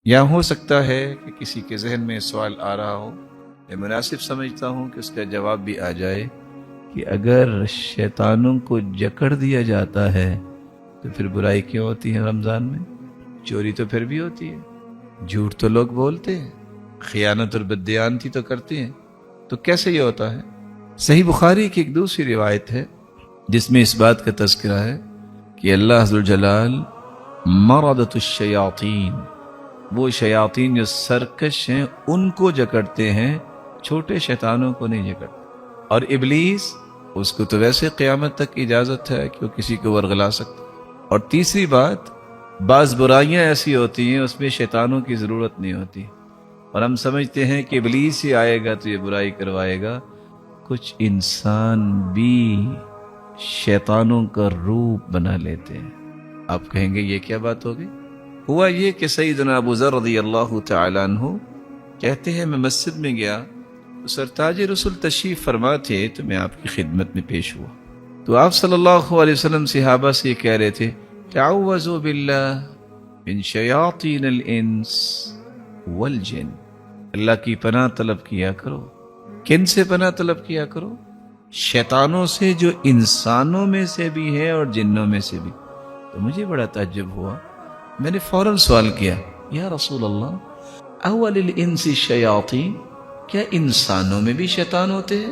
یا ہو سکتا ہے کہ کسی کے ذہن میں سوال آ رہا ہو، میں مناسب سمجھتا ہوں کہ اس کا جواب بھی آ جائے کہ اگر شیطانوں کو جکڑ دیا جاتا ہے تو پھر برائی کیوں ہوتی ہے رمضان میں؟ چوری تو پھر بھی ہوتی ہے، جھوٹ تو لوگ بولتے ہیں، خیانت اور بددیانتی تو کرتے ہیں، تو کیسے یہ ہوتا ہے؟ صحیح بخاری کی ایک دوسری روایت ہے جس میں اس بات کا تذکرہ ہے کہ اللہ عز وجلال مردۃ الشیاطین، وہ شیاطین جو سرکش ہیں ان کو جکڑتے ہیں، چھوٹے شیطانوں کو نہیں جکڑتے۔ اور ابلیس، اس کو تو ویسے قیامت تک اجازت ہے کہ وہ کسی کو ورغلا سکتا۔ اور تیسری بات، بعض برائیاں ایسی ہوتی ہیں اس میں شیطانوں کی ضرورت نہیں ہوتی، اور ہم سمجھتے ہیں کہ ابلیس ہی آئے گا تو یہ برائی کروائے گا۔ کچھ انسان بھی شیطانوں کا روپ بنا لیتے ہیں۔ آپ کہیں گے یہ کیا بات ہوگی؟ ہوا یہ کہ سیدنا ابو ذر رضی اللہ تعالیٰ عنہ کہتے ہیں میں مسجد میں گیا تو سرتاج رسول تشریف فرما تھے، تو میں آپ کی خدمت میں پیش ہوا تو آپ صلی اللہ علیہ وسلم صحابہ سے یہ کہہ رہے تھے تعوذوا باللہ من شیاطین الانس والجن، اللہ کی پناہ طلب کیا کرو۔ کن سے پناہ طلب کیا کرو؟ شیطانوں سے جو انسانوں میں سے بھی ہے اور جنوں میں سے بھی۔ تو مجھے بڑا تعجب ہوا، میں نے فوراً سوال کیا یا رسول اللہ اول الانس الشیاطین، کیا انسانوں میں بھی شیطان ہوتے ہیں؟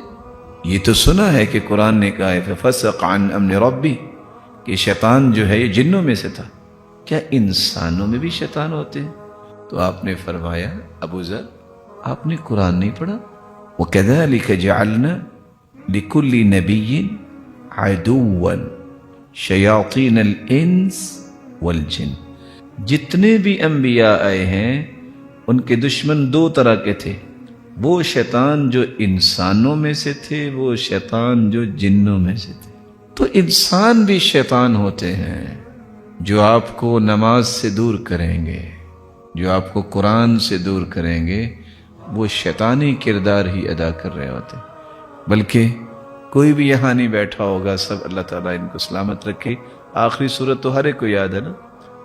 یہ تو سنا ہے کہ قرآن نے کہا ہے ففسق عن امن ربی، کہ شیطان جو ہے یہ جنوں میں سے تھا، کیا انسانوں میں بھی شیطان ہوتے ہیں؟ تو آپ نے فرمایا ابو ذر آپ نے قرآن نہیں پڑھا؟ وَكَذَلِكَ جَعَلْنَا لِكُلِّ نَبِيٍّ عَدُوًّا شَيَاطِينَ الْإِنسِ وَالْجِنِّ، جتنے بھی انبیاء آئے ہیں ان کے دشمن دو طرح کے تھے، وہ شیطان جو انسانوں میں سے تھے، وہ شیطان جو جنوں میں سے تھے۔ تو انسان بھی شیطان ہوتے ہیں جو آپ کو نماز سے دور کریں گے، جو آپ کو قرآن سے دور کریں گے، وہ شیطانی کردار ہی ادا کر رہے ہوتے ہیں۔ بلکہ کوئی بھی یہاں نہیں بیٹھا ہوگا، سب اللہ تعالیٰ ان کو سلامت رکھے، آخری صورت تو ہر ایک کو یاد ہے نا،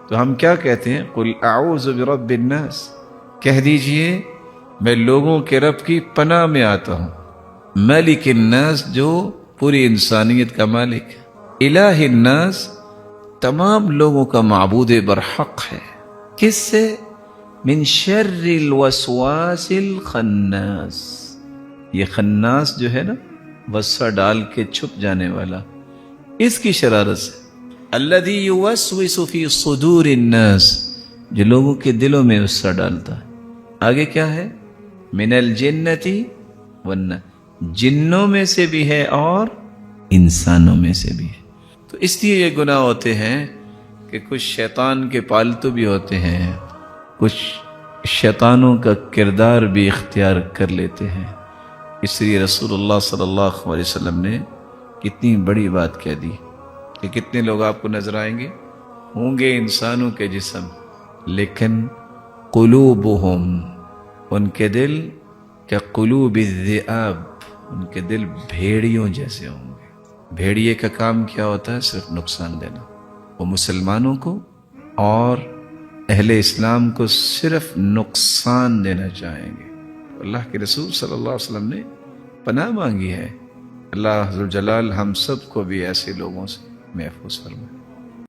تو ہم کیا کہتے ہیں قل اعوذ برب الناس، کہہ دیجئے میں لوگوں کے رب کی پناہ میں آتا ہوں، ملک الناس جو پوری انسانیت کا مالک ہے، الہ الناس تمام لوگوں کا معبود برحق ہے، کس سے؟ من شر الوسواس الخناس، یہ خناس جو ہے نا وسوسہ ڈال کے چھپ جانے والا، اس کی شرارت سے، الذی یوسوس فی صدور الناس، جو لوگوں کے دلوں میں وسوسہ ڈالتا ہے۔ آگے کیا ہے؟ من الجنتی والناس، جنوں میں سے بھی ہے اور انسانوں میں سے بھی ہے۔ تو اس لیے یہ گناہ ہوتے ہیں کہ کچھ شیطان کے پالتو بھی ہوتے ہیں، کچھ شیطانوں کا کردار بھی اختیار کر لیتے ہیں۔ اس لیے رسول اللہ صلی اللہ علیہ وسلم نے کتنی بڑی بات کہہ دی کہ کتنے لوگ آپ کو نظر آئیں گے، ہوں گے انسانوں کے جسم، لیکن قلوبہم، ان کے دل کہ قلوب الذئاب، ان کے دل بھیڑیوں جیسے ہوں گے۔ بھیڑیے کا کام کیا ہوتا ہے؟ صرف نقصان دینا۔ وہ مسلمانوں کو اور اہل اسلام کو صرف نقصان دینا چاہیں گے۔ اللہ کے رسول صلی اللہ علیہ وسلم نے پناہ مانگی ہے، اللہ عز و جلال ہم سب کو بھی ایسے لوگوں سے محفوظ فرمائے۔